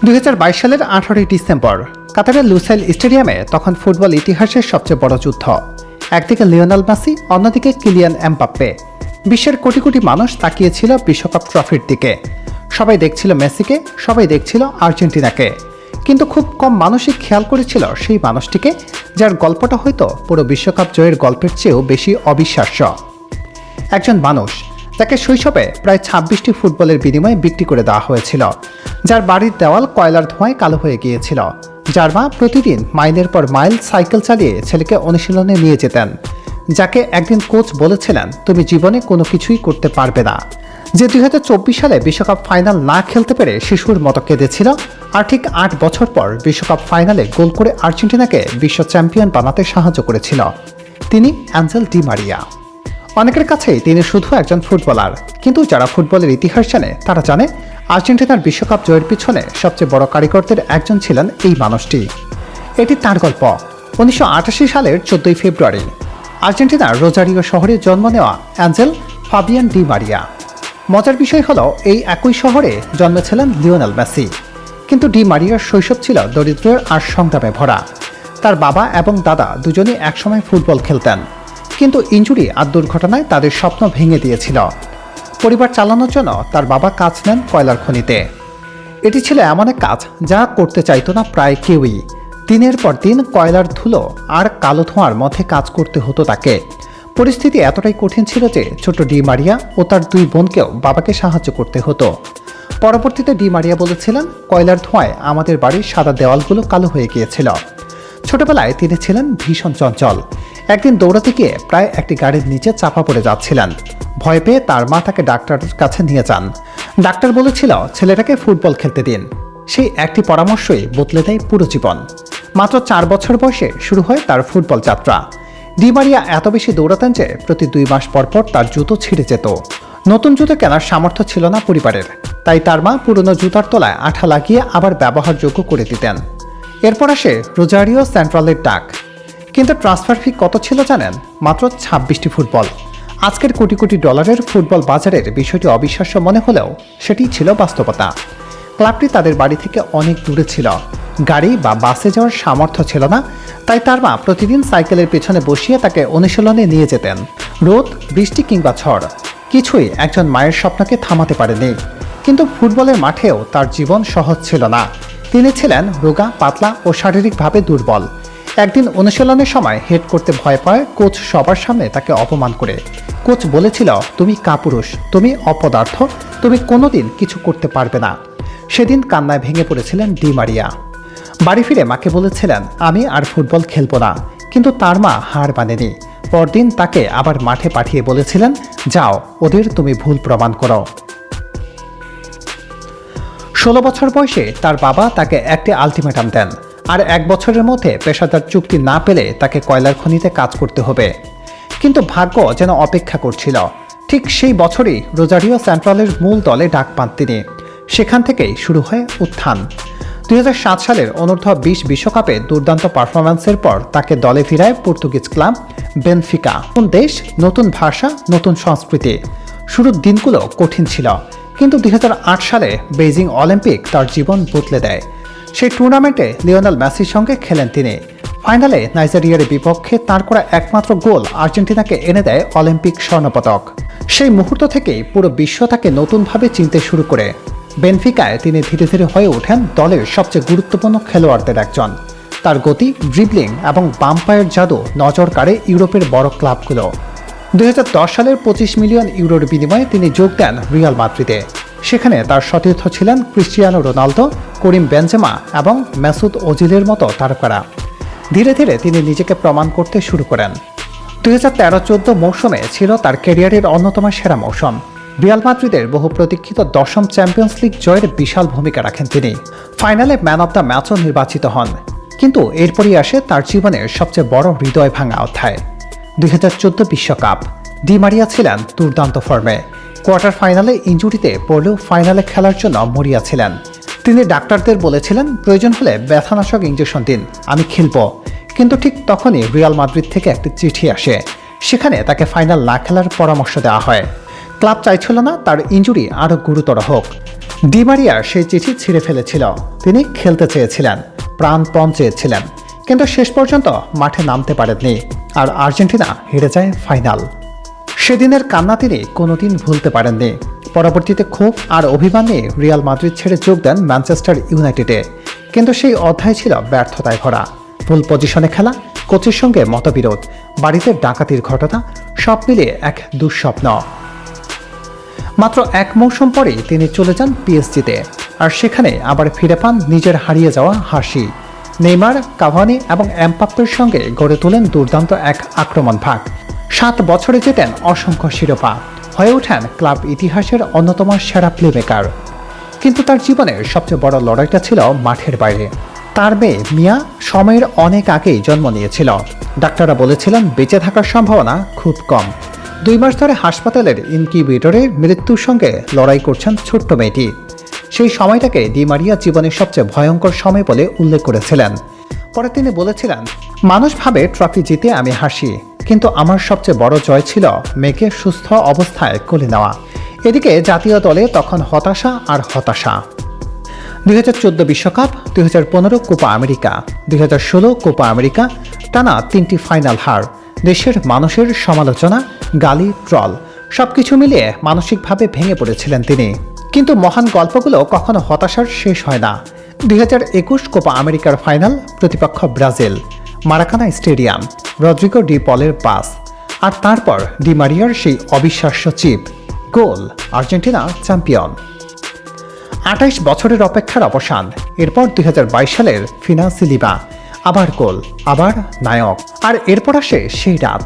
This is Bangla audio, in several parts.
2022 সালের 18 ডিসেম্বর কাতারের লুসাইল স্টেডিয়ামে তখন ফুটবল ইতিহাসের সবচেয়ে বড় যুদ্ধ। একদিকে লিওনেল মেসি, অন্যদিকে কিলিয়ান এমবাপ্পে। বিশ্বের কোটি কোটি মানুষ তাকিয়েছিল বিশ্বকাপ ট্রফির দিকে। সবাই দেখছিল মেসিকে, সবাই দেখছিল আর্জেন্টিনাকে, কিন্তু খুব কম মানুষই খেয়াল করেছিল সেই মানুষটিকে, যার গল্পটা হয়তো পুরো বিশ্বকাপ জয়ের গল্পের চেয়েও বেশি অবিশ্বাস্য। একজন মানুষ যাকে শৈশবে প্রায় 26টি ফুটবলের বিনিময়ে বিক্রি করে দেওয়া হয়েছিল, যার বাড়ির দেওয়াল কয়লার ধোঁয়ায় কালো হয়ে গিয়েছিল, যার মা প্রতিদিন মাইলের পর মাইল সাইকেল চালিয়ে ছেলেকে অনুশীলনে নিয়ে যেতেন, যাকে একদিন কোচ বলেছিলেন তুমি জীবনে কোনো কিছুই করতে পারবে না, যে 2024 সালে বিশ্বকাপ ফাইনাল না খেলতে পেরে শিশুর মতো কেঁদেছিল, আর ঠিক 8 বছর পর বিশ্বকাপ ফাইনালে গোল করে আর্জেন্টিনাকে বিশ্ব চ্যাম্পিয়ন বানাতে সাহায্য করেছিল। তিনি অ্যাঞ্জেল ডি মারিয়া। অনেকের কাছেই তিনি শুধু একজন ফুটবলার, কিন্তু যারা ফুটবলের ইতিহাস জানে তারা জানে আর্জেন্টিনার বিশ্বকাপ জয়ের পিছনে সবচেয়ে বড় কারিগরদের একজন ছিলেন এই মানুষটি। এটি তার গল্প। 1988 সালের 14 ফেব্রুয়ারি আর্জেন্টিনার রোজারিও শহরে জন্ম নেওয়া অ্যাঞ্জেল ফাবিয়ান ডি মারিয়া। মজার বিষয় হলো এই একই শহরে জন্মেছিলেন লিওনেল মেসি, কিন্তু ডি মারিয়ার শৈশব ছিল দরিদ্রের আর সংগ্রামে ভরা। তার বাবা এবং দাদা দুজনেই একসময় ফুটবল খেলতেন, কিন্তু ইনজুরি আর দুর্ঘটনায় তাদের স্বপ্ন ভেঙে দিয়েছিল। পরিবার চালানোর জন্য তার বাবা কাজ নেন কয়লার খনিতে। এটি ছিল এমন এক কাজ যা করতে চাইতো না প্রায় কেউই। দিনের পর দিন কয়লার ধুলো আর কালো ধোঁয়ার মধ্যে কাজ করতে হতো তাকে। পরিস্থিতি এতটাই কঠিন ছিল যে ছোট ডি মারিয়া ও তার 2 বোনকেও বাবাকে সাহায্য করতে হতো। পরবর্তীতে ডি মারিয়া বলেছিলেন, কয়লার ধোঁয়ায় আমাদের বাড়ির সাদা দেওয়ালগুলো কালো হয়ে গিয়েছিল। ছোটবেলায় তিনি ছিলেন ভীষণ চঞ্চল। একদিন দৌড়াতে গিয়ে প্রায় একটি গাড়ির নিচে চাপা পড়ে যাচ্ছিলেন। ভয় পেয়ে তার মা তাকে ডাক্তারের কাছে নিয়ে যান। ডাক্তার বলেছিল ছেলেটাকে ফুটবল খেলতে দিন। সেই একটি পরামর্শই বদলে দেয় পুরো জীবন। মাত্র 4 বছর বয়সে শুরু হয় তার ফুটবল যাত্রা। ডি মারিয়া এত বেশি দৌড়াতেন যে প্রতি 2 মাস পর পর তার জুতো ছিঁড়ে যেত। নতুন জুতো কেনার সামর্থ্য ছিল না পরিবারের, তাই তার মা পুরনো জুতার তলায় আঠা লাগিয়ে আবার ব্যবহারযোগ্য করে দিতেন। এরপর আসে রোজারিও সেন্ট্রালের ডাক। কিন্তু ট্রান্সফার ফি কত ছিল জানেন? মাত্র 26টি ফুটবল। আজকের কোটি কোটি ডলারের ফুটবল বাজারের বিষয়টি অবিশ্বাস্য মনে হলেও সেটি ছিল বাস্তবতা। ক্লাবটি তাদের বাড়ি থেকে অনেক দূরে ছিল, গাড়ি বা বাসে যাওয়ার সামর্থ্য ছিল না, তাই তার মা প্রতিদিন সাইকেলের পেছনে বসিয়ে তাকে অনুশীলনে নিয়ে যেতেন। রোদ, বৃষ্টি কিংবা ঝড় কিছুই একজন মায়ের স্বপ্নকে থামাতে পারেনি। কিন্তু ফুটবলের মাঠেও তার জীবন সহজ ছিল না। তিনি ছিলেন রোগা, পাতলা ও শারীরিকভাবে দুর্বল। একদিন অনুশীলনের সময় হেড করতে ভয় পায় কোচ সবার সামনে তাকে অপমান করে। কোচ বলেছিল তুমি কাপুরুষ, তুমি অপদার্থ, তুমি কোনোদিন কিছু করতে পারবে না। সেদিন কান্নায় ভেঙে পড়েছিলেন ডি মারিয়া। বাড়ি ফিরে মাকে বলেছিলেন আমি আর ফুটবল খেলবো না, কিন্তু তার মা হার মানেনি। পরদিন তাকে আবার মাঠে পাঠিয়ে বলেছিলেন যাও, ওদের তুমি ভুল প্রমাণ করো। 16 বছর বয়সে তার বাবা তাকে একটি আলটিমেটাম দেন, আর 1 বছরের মধ্যে পেশাদার চুক্তি না পেলে তাকে কয়লার খনিতে কাজ করতে হবে। কিন্তু ভাগ্য যেন অপেক্ষা করছিল। ঠিক সেই বছরই রোজারিও সেন্ট্রালের মূল দলে ডাক পান তিনি। সেখান থেকেই শুরু হয় উত্থান। 2007 সালের অনূর্ধ্ব-20 বিশ্বকাপে দুর্দান্ত পারফরম্যান্সের পর তাকে দলে ফিরায় পর্তুগিজ ক্লাব বেনফিকা। নতুন দেশ, নতুন ভাষা, নতুন সংস্কৃতি। শুরুর দিনগুলো কঠিন ছিল, কিন্তু 2008 সালে বেইজিং অলিম্পিক তার জীবন বদলে দেয়। সেই টুর্নামেন্টে লিওনেল মেসির সঙ্গে খেলেন তিনি। ফাইনালে নাইজেরিয়ার বিপক্ষে তার করা একমাত্র গোল আর্জেন্টিনাকে এনে দেয় অলিম্পিক স্বর্ণপদক। সেই মুহূর্ত থেকেই পুরো বিশ্ব তাকে নতুনভাবে চিনতে শুরু করে। বেনফিকায় তিনি ধীরে ধীরে হয়ে ওঠেন দলের সবচেয়ে গুরুত্বপূর্ণ খেলোয়াড়দের একজন। তার গতি, ড্রিবলিং এবং বাম পায়ের জাদু নজর কাড়ে ইউরোপের বড় ক্লাবগুলো। 2010 সালের 25 মিলিয়ন ইউরোর বিনিময়ে তিনি যোগ দেন রিয়াল মাদ্রিদে। সেখানে তার সতীর্থ ছিলেন ক্রিস্টিয়ানো রোনালদো, করিম বেনজেমা এবং মেসুদ ওজিলের মতো তারকারা। ধীরে ধীরে তিনি নিজেকে প্রমাণ করতে শুরু করেন। 2013-14 মৌসুমে ছিল তার ক্যারিয়ারের অন্যতম সেরা মৌসুম। রিয়াল মাদ্রিদের বহু প্রতীক্ষিত 10ম চ্যাম্পিয়ন্স লিগ জয়ের বিশাল ভূমিকা রাখেন তিনি। ফাইনালে ম্যান অব দ্য ম্যাচও নির্বাচিত হন। কিন্তু এরপরই আসে তার জীবনের সবচেয়ে বড় হৃদয় ভাঙা অধ্যায়। 2014 বিশ্বকাপ। ডি মারিয়া ছিলেন দুর্দান্ত ফর্মে। কোয়ার্টার ফাইনালে ইনজুরিতে পড়লেও ফাইনালে খেলার জন্য মরিয়া ছিলেন। তিনি ডাক্তারদের বলেছিলেন প্রয়োজন হলে ব্যথানাশক ইঞ্জেকশন দিন, আমি খেলব। কিন্তু ঠিক তখনই রিয়াল মাদ্রিদ থেকে একটি চিঠি আসে। সেখানে তাকে ফাইনাল না খেলার পরামর্শ দেওয়া হয়। ক্লাব চাইছিল না তার ইনজুরি আরও গুরুতর হোক। ডি মারিয়া সেই চিঠি ছিঁড়ে ফেলেছিল। তিনি খেলতে চেয়েছিলেন, প্রাণপণ চেয়েছিলেন, কিন্তু শেষ পর্যন্ত মাঠে নামতে পারেননি, আর আর্জেন্টিনা হেরে যায় ফাইনাল। সেদিনের কান্না তিনি কোনোদিন ভুলতে পারেননি। পরবর্তীতে ক্ষোভ আর অভিমান নিয়ে রিয়াল মাদ্রিদ ছেড়ে যোগ দেন ম্যানচেস্টার ইউনাইটেডে, কিন্তু সেই অধ্যায় ছিল ব্যর্থতায় ভরা। ভুল পজিশনে খেলা, কোচের সঙ্গে মতবিরোধ, বাড়িতে ডাকাতির ঘটনা, সব মিলিয়ে এক দুঃস্বপ্ন। মাত্র এক মৌসুম পরেই তিনি চলে যান পিএসজিতে, আর সেখানে আবার ফিরে পান নিজের হারিয়ে যাওয়া হাসি। নেইমার, কাভানি এবং এমবাপ্পের সঙ্গে গড়ে তোলেন দুর্দান্ত এক আক্রমণ ভাগ। 7 বছরে জেতেন অসংখ্য শিরোপা, হয়ে ওঠেন ক্লাব ইতিহাসের অন্যতম সেরা প্লেমেকার। কিন্তু তার জীবনের সবচেয়ে বড় লড়াইটা ছিল মাঠের বাইরে। তার মেয়ে মিয়া সময়ের অনেক আগেই জন্ম নিয়েছিল। ডাক্তাররা বলেছিলেন বেঁচে থাকার সম্ভাবনা খুব কম। 2 মাস ধরে হাসপাতালের ইনকিউবেটরে মৃত্যুর সঙ্গে লড়াই করছেন ছোট্ট মেয়েটি। সেই সময়টাকে ডি মারিয়া জীবনের সবচেয়ে ভয়ঙ্কর সময় বলে উল্লেখ করেছিলেন। পরে তিনি বলেছিলেন, মানুষ ভাবে ট্রফি জিতে আমি হাসি, কিন্তু আমার সবচেয়ে বড় জয় ছিল মেয়েকে সুস্থ অবস্থায় কোলে নেওয়া। এদিকে জাতীয় দলে তখন হতাশা আর হতাশা। 2014 বিশ্বকাপ, 2015 কোপা আমেরিকা, 2016 কোপা আমেরিকা, টানা 3টি ফাইনাল হার, দেশের মানুষের সমালোচনা, গালি, ট্রল, সবকিছু মিলিয়ে মানসিকভাবে ভেঙে পড়েছিলেন তিনি। কিন্তু মহান গল্পগুলো কখনো হতাশার শেষ হয় না। 2021 কোপা আমেরিকার ফাইনাল, প্রতিপক্ষ Brazil, Maracana stadium, Rodrigo De পলের পাস, আর তারপর ডি মারিয়ার সেই অবিশ্বাস্য চিপ, গোল, আর্জেন্টিনা চ্যাম্পিয়ন। 28 বছরের অপেক্ষার অবসান। এরপর 2022 সালের ফিনাসিলিবা, আবার গোল, আবার নায়ক। আর এরপর আসে সেই রাত,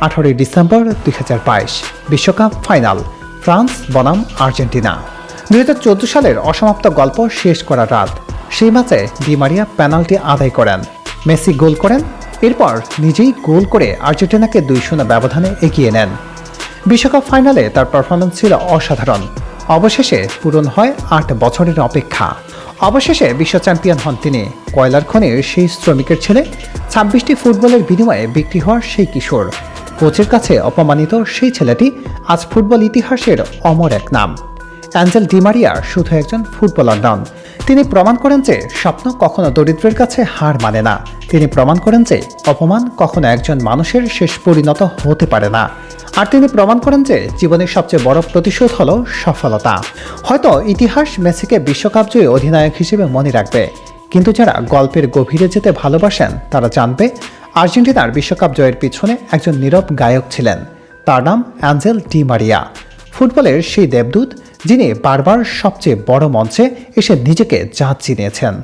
18 ডিসেম্বর 2022, বিশ্বকাপ ফাইনাল, ফ্রান্স বনাম আর্জেন্টিনা। 2014 সালের অসমাপ্ত গল্প শেষ করার রাত। সেই ম্যাচে ডি মারিয়া পেনাল্টি আদায় করেন, মেসি গোল করেন, এরপর নিজেই গোল করে আর্জেন্টিনাকে 2-0 ব্যবধানে এগিয়ে নেন। বিশ্বকাপ ফাইনালে তার পারফরম্যান্স ছিল অসাধারণ। অবশেষে পূরণ হয় 8 বছরের অপেক্ষা। অবশেষে বিশ্ব চ্যাম্পিয়ন হন তিনি। কয়লার খনির সেই শ্রমিকের ছেলে, 26টি ফুটবলের বিনিময়ে বিক্রি হওয়ার সেই কিশোর, কোচের কাছে অপমানিত সেই ছেলেটি আজ ফুটবল ইতিহাসের অমর এক নাম। অ্যাঞ্জেল ডি মারিয়া শুধু একজন ফুটবলার নন, তিনি প্রমাণ করেন যে স্বপ্ন কখনো দরিদ্রের কাছে হার মানে না। তিনি প্রমাণ করেন যে অপমান কখনো একজন মানুষের শেষ পরিণত হতে পারে না। আর তিনি প্রমাণ করেন যে জীবনের সবচেয়ে বড় প্রতিশোধ হলো সফলতা। হয়তো ইতিহাস মেসিকে বিশ্বকাপ জয়ী অধিনায়ক হিসেবে মনে রাখবে, কিন্তু যারা গল্পের গভীরে যেতে ভালোবাসেন তারা জানবে আর্জেন্টিনার বিশ্বকাপ জয়ের পিছনে একজন নীরব গায়ক ছিলেন। তার নাম অ্যাঞ্জেল ডি মারিয়া, ফুটবলের সেই দেবদূত যিনি বারবার সবচেয়ে বড় মঞ্চে এসে নিজেকে জাত চিনিয়েছেন।